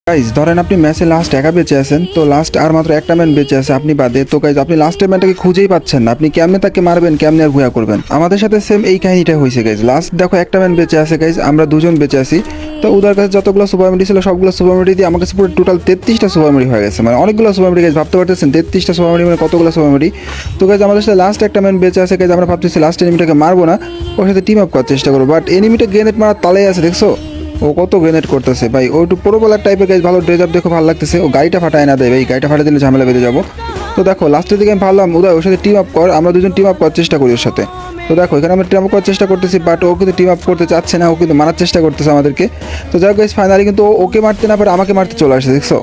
Guys ধরেন আপনি ম্যাচে লাস্ট একা বেঁচে আছেন, তো লাস্ট আর মাত্র একটা ম্যান বেঁচে আছে আপনি বাদে। তো গাইজ আপনি লাস্টের ম্যানটাকে খুঁজেই পাচ্ছেন না, আপনি কেমনে তাকে মারবেন, কেমনে আর ভুয়া করবেন। আমাদের সাথে সেম এই কাহিনীটাই হয়েছে গাইজ। লাস্ট দেখো একটা ম্যান বেঁচে আছে গাইজ, আমরা দুজন বেঁচে আছি। তো ওদের কাছে যতগুলো সুপার মেডি ছিল সবগুলো সুপার মেডি দিয়ে আমার কাছে পুরো টোটাল 33টা সুপার মেডি হয়ে গেছে, মানে অনেকগুলো সুপার মেডি গাইজ। ভাবতে পারতেছেন 33টা সুপার মেডি মানে কতগুলো সুপার মেডি। তো গাইজ আমাদের সাথে লাস্ট একটা ম্যান বেঁচে আছে গাইজ, আমরা ভাবতেছি লাস্ট এনিমিটাকে মারবো না, ওর সাথে টিম আপ করার চেষ্টা করবো। বাট এনিমিটা গ্রেনেড মারার তালে আছে, দেখছো ও কত গ্রেনেড করতেছে ভাই। ও একটু প্রোপোলার টাইপের গাইজ, ভালো ড্রেস আপ দেখো ভালো লাগতেছে। ও গাড়িটা ফাটায় না দেয় ভাই, গাড়িটা ফাটাই দিলে ঝামেলা বেঁধে যাবো। তো দেখো লাস্টের দিকে আমি ভাবলাম উদয় ওর সাথে টিম আপ কর, আমরা দুজন টিম আপ করার চেষ্টা করি ওর সাথে। তো দেখো এখানে আমরা টিম আপ করার চেষ্টা করতেছি, বাট ও কিন্তু টিম আপ করতে চাচ্ছে না, ও কিন্তু মারার চেষ্টা করতেছে আমাদেরকে। তো যাই হোক গাইজ ফাইনালি কিন্তু ওকে মারতে না পারে আমাকে মারতে চলে আসছে, দেখছো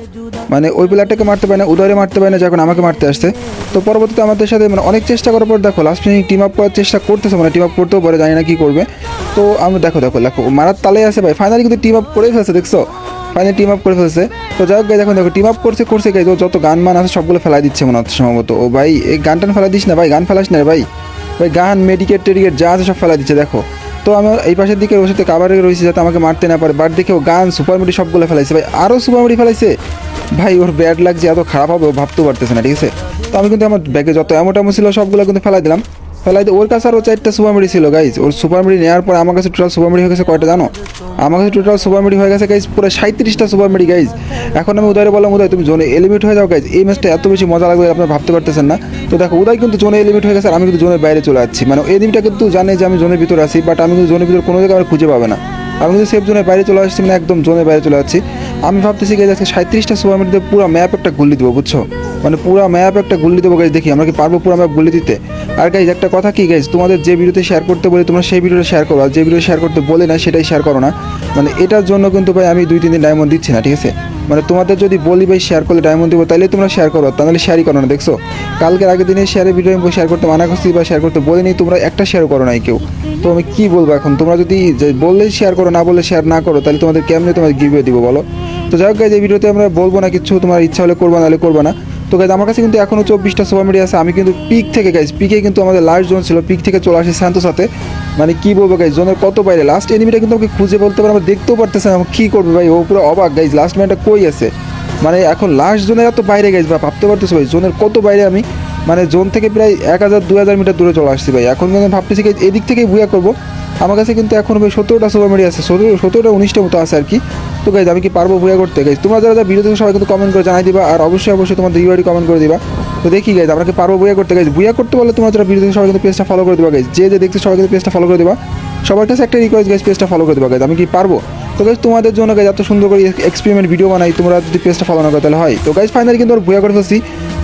মানে ওই প্লেয়ারটাকে মারতে পারে না, উদয়রে মারতে পারে না, যখন আমাকে মারতে আসছে। তো পরবর্তীতে আমাদের সাথে মানে অনেক চেষ্টা করার পর দেখো লাস্ট মিনিট টিম আপ করার চেষ্টা করতেছে, মানে টিম আপ করতেও পারে, জানি না কী করবে। তো আমি দেখো দেখো দেখো মারার তালে আছে ভাই, ফাইনালি কিন্তু টিম আপ করে ফেলছে, দেখছো ফাইনালি টিম আপ করে ফেলছে। তো যাই হোক গাইজ এখন দেখো টিম আপ করছে গাইজ, ও যত গান মান আছে সবগুলো ফেলাই দিচ্ছে মনে হচ্ছে সম্ভবত। ও ভাই এই গান টান ফেলা দিস না ভাই, গান ফেলাস না রে ভাই, ভাই গান মেডিকেট টেডিকেট যা আছে সব ফেলা দিচ্ছে দেখো। তো আমি এই পাশের দিকে ওর সাথে কাভারে রয়েছে যাতে আমাকে মারতে না পারে, বাট দেখে ও গান সুপার মেডি সবগুলো ফেলাইছে ভাই, আরও সুপার মেডি ফেলাইছে ভাই। ওর ব্যাড লাগছে, এত খারাপ হবে ও ভাবতেও পারতেছে না, ঠিক আছে। তো আমি কিন্তু আমার ব্যাগে যত অ্যামো ছিল সবগুলো কিন্তু ফেলাই দিলাম। ওর কাছে আরও 4টা সুপার মেডি ছিল গাইজ। ওর সুপার মেডি নেওয়ার পর আমার কাছে টোটাল সুপার মেডি হয়ে গেছে কয়টা জানো? আমার কাছে টোটাল সুপার মেডি হয়ে গেছে গাইজ পুরো 37টা সুপার মেডি গাইজ। এখন আমি উদয়রে বললাম উদয় তুমি জোনে এলিমিট হয়ে যাও গাইজ, এই ম্যাচটা এত বেশি মজা লাগবে আপনারা ভাবতে পারতেছেন না। তো দেখো উদয় কিন্তু জোনে এলিমিট হয়ে গেছে আর আমি কিন্তু জোনের বাইরে চলে যাচ্ছি, মানে এনিমিটা কিন্তু জানে যে আমি জোনের ভিতরে আছি, বাট আমি কিন্তু জোনের ভিতরে কোনো জায়গায় আমার খুঁজে পাবে না। আমি কিন্তু সেফ জোনের বাইরে চলে আসছি, মানে একদম জোনের বাইরে চলে যাচ্ছি। আমি ভাবতেছি গাইজ আজকে 37টা সুপার মেডিতে পুরো ম্যাপ একটা গুলি দেবো, বুঝছো, মানে পুরো ম্যাপ একটা গুলি দেবো গাইজ। দেখি আমরা কি পারবো পুরো ম্যাপ গুলি দিতে। আর গাইজ একটা কথা কি গাইজ, তোমাদের যে ভিডিওতে শেয়ার করতে বলি তোমরা সেই ভিডিওটা শেয়ার করো, আর যে ভিডিও শেয়ার করতে বলে না সেটাই শেয়ার করো না। মানে এটার জন্য কিন্তু ভাই আমি 2-3 দিন ডায়মন্ড দিচ্ছি না, ঠিক আছে। মানে তোমাদের যদি বলি ভাই শেয়ার করলে ডায়মন্ড দেবো তাহলে তোমরা শেয়ার করো, তাহলে শেয়ারই করো না, দেখছো কালকের আগের দিনে শেয়ারের ভিডিও আমি শেয়ার করতে মানা করছি বা শেয়ার করতে বলিনি, তোমরা একটা শেয়ার করো নাই কেউ। তো আমি কী বলবো এখন, তোমরা যদি বললেই শেয়ার করো, না বললে শেয়ার না করো, তাহলে তোমাদের কেমনে তোমাদের গিভওয়ে দিব বলো। তো যাই হোক গাইজ এই ভিডিওতে আমরা বলবো না কিছু, তোমার ইচ্ছা হলে করবা নাহলে করবা না। তো গাইজ আমার কাছে কিন্তু এখনও 24টা সুপার মেডি আছে। আমি কিন্তু পিক থেকে গাইজ, পিকে কিন্তু আমাদের লাস্ট জোন ছিল, পিক থেকে চলে আসি শান্তর সাথে। মানে কী বলবো গাইজ, জোনের কত বাইরে লাস্ট এনিমিটা কিন্তু আমাকে খুঁজে বলতে পারে, আমরা দেখতেও পারতেছে না কী করবে ভাই, ও পুরো অবাক গাইজ লাস্ট ম্যানটা কই আছে। মানে এখন লাস্ট জোনের এত বাইরে গাইজ বা ভাবতে পারতেছো ভাই জোনের কত বাইরে আমি, মানে জোন থেকে প্রায় 1000-2000 মিটার দূরে চলে আসছি ভাই। এখন কিন্তু ভাবতেছি গাইজ এদিক থেকেই বুয়া করবো। আমার কাছে কিন্তু এখন ভাই 17টা সুপার মেডি আছে, 17টা-19টা মতো আছে আর কি। তো গাইজ আমি কি পারবো বুয়া করতে গাইজ? তোমরা যারা ভিডিও থেকে সবাই কিন্তু কমেন্ট করে জানাই দিবা, আর অবশ্যই তোমাদের ইউআইডি কমেন্ট করে দিবা। তো দেখি গাইজ আমরা কি পারবো বুয়া করতে গাইজ? বুয়া করতে বলে তোমরা যারা ভিডিও থেকে সবাই কিন্তু পেজটা ফলো করে দিবা গাইজ, যে দেখছে সবাই কিন্তু পেজটা ফলো করে দিবা। সবার কাছে একটা রিকোয়েস্ট গাইজ, পেজটা ফলো করে দিবা গাইজ। আমি কি পারবো? তো গাইজ তোমাদের জন্য গাইজ এত সুন্দর করে এক্সপেরিমেন্ট ভিডিও বানাই, তোমরা যদি পেজটা ফলো না করো তাহলে হয়। তো গাইজ ফাইনালি কিন্তু আর বুয়া করে ফেলছি।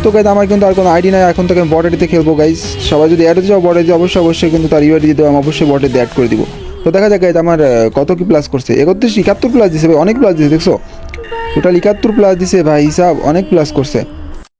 তো গাইজ আমার কিন্তু আর কোনো আইডি নাই, এখন থেকে আমি বটেতে খেলবো গাইজ। সবাই যদি অ্যাড হতে যাও বটে অবশ্যই কিন্তু তার ইউআইডি দিতে আমি অবশ্যই বটেতে অ্যাড করে দিব। তো দেখা যাক গাইজ আমার কত কি প্লাস করছে, 71 প্লাস দিছে ভাই, অনেক প্লাস দিছে, দেখছো টোটাল 71 প্লাস দিছে ভাই, হিসাব অনেক প্লাস করছে।